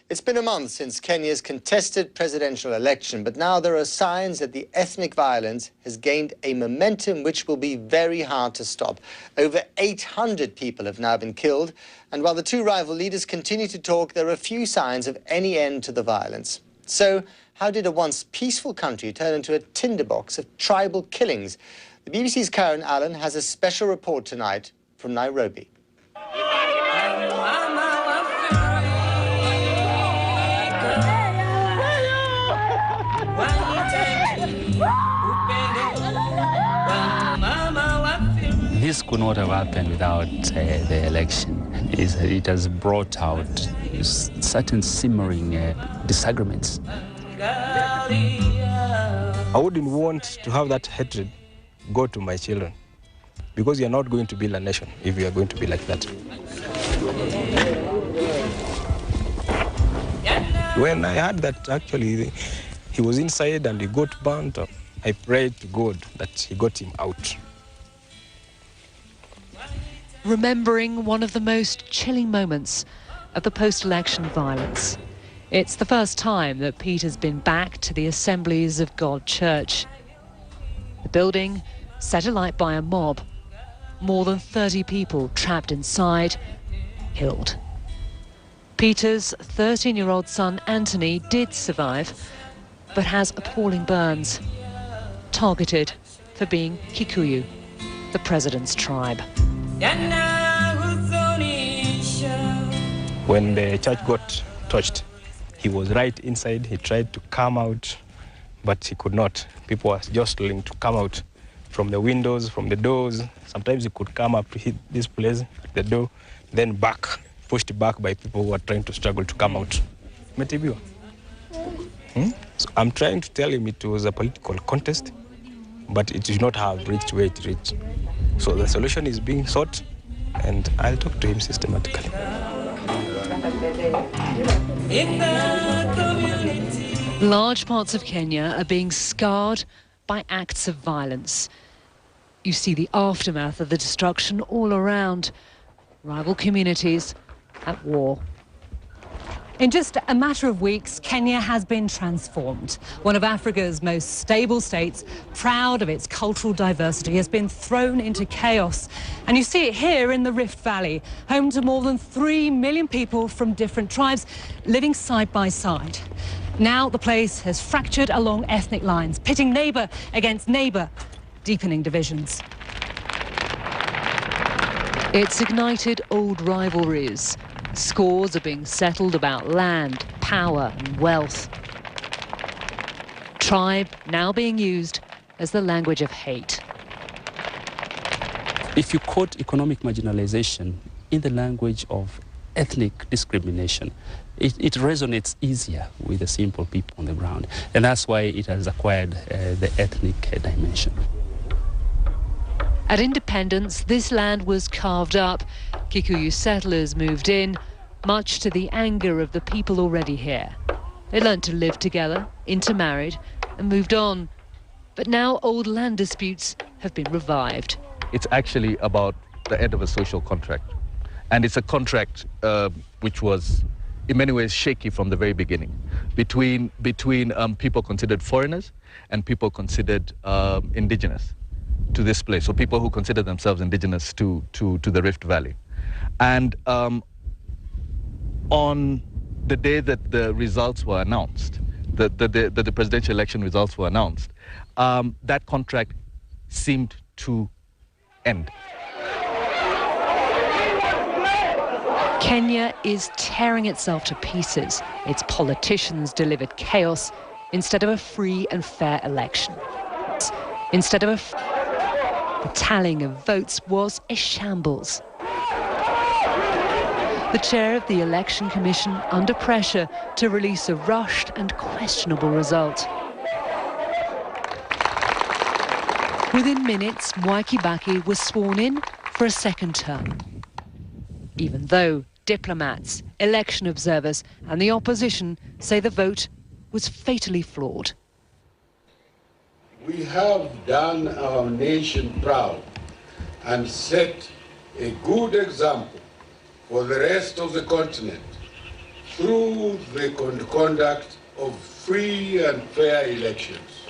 It's been a month since Kenya's contested presidential election, but now there are signs that the ethnic violence has gained a momentum which will be very hard to stop. Over 800 people have now been killed, and while the two rival leaders continue to talk, there are few signs of any end to the violence. So, how did a once peaceful country turn into a tinderbox of tribal killings? The BBC's Karen Allen has a special report tonight from Nairobi. This could not have happened without the election. It has brought out certain simmering disagreements. I wouldn't want to have that hatred go to my children, because you're not going to build a nation if you are going to be like that. When I heard that actually he was inside and he got burnt, I prayed to God that he got him out. Remembering one of the most chilling moments of the post-election violence. It's the first time that Pete has been back to the Assemblies of God Church. The building set alight by a mob. More than 30 people trapped inside, killed. Peter's 13-year-old son Anthony did survive, but has appalling burns, targeted for being Kikuyu, the president's tribe. When the church got touched, he was right inside. He tried to come out, but he could not. People were jostling to come out from the windows, from the doors. Sometimes he could come up to hit this place, the door, then back, pushed back by people who were trying to struggle to come out. So I'm trying to tell him it was a political contest, but it did not have reached where it reached. So the solution is being sought, and I'll talk to him systematically. Large parts of Kenya are being scarred by acts of violence. You see the aftermath of the destruction all around. Rival communities at war. In just a matter of weeks, Kenya has been transformed. One of Africa's most stable states, proud of its cultural diversity, has been thrown into chaos. And you see it here in the Rift Valley, home to more than 3 million people from different tribes living side by side. Now the place has fractured along ethnic lines, pitting neighbour against neighbour, deepening divisions. It's ignited old rivalries. Scores are being settled about land, power and wealth. Tribe now being used as the language of hate. If you quote economic marginalization in the language of ethnic discrimination, it resonates easier with the simple people on the ground. And that's why it has acquired the ethnic dimension. At independence, this land was carved up. Kikuyu settlers moved in, much to the anger of the people already here. They learned to live together, intermarried, and moved on. But now old land disputes have been revived. It's actually about the end of a social contract. And it's a contract which was in many ways shaky from the very beginning, between people considered foreigners and people considered indigenous to this place, so people who consider themselves indigenous to the Rift Valley. And on the day that the results were announced, that the presidential election results were announced, that contract seemed to end. Kenya is tearing itself to pieces. Its politicians delivered chaos instead of a free and fair election. Instead of the tallying of votes was a shambles. The chair of the Election Commission under pressure to release a rushed and questionable result. Within minutes, Mwai Kibaki was sworn in for a second term. Even though diplomats, election observers and the opposition say the vote was fatally flawed. We have done our nation proud and set a good example for the rest of the continent through the conduct of free and fair elections.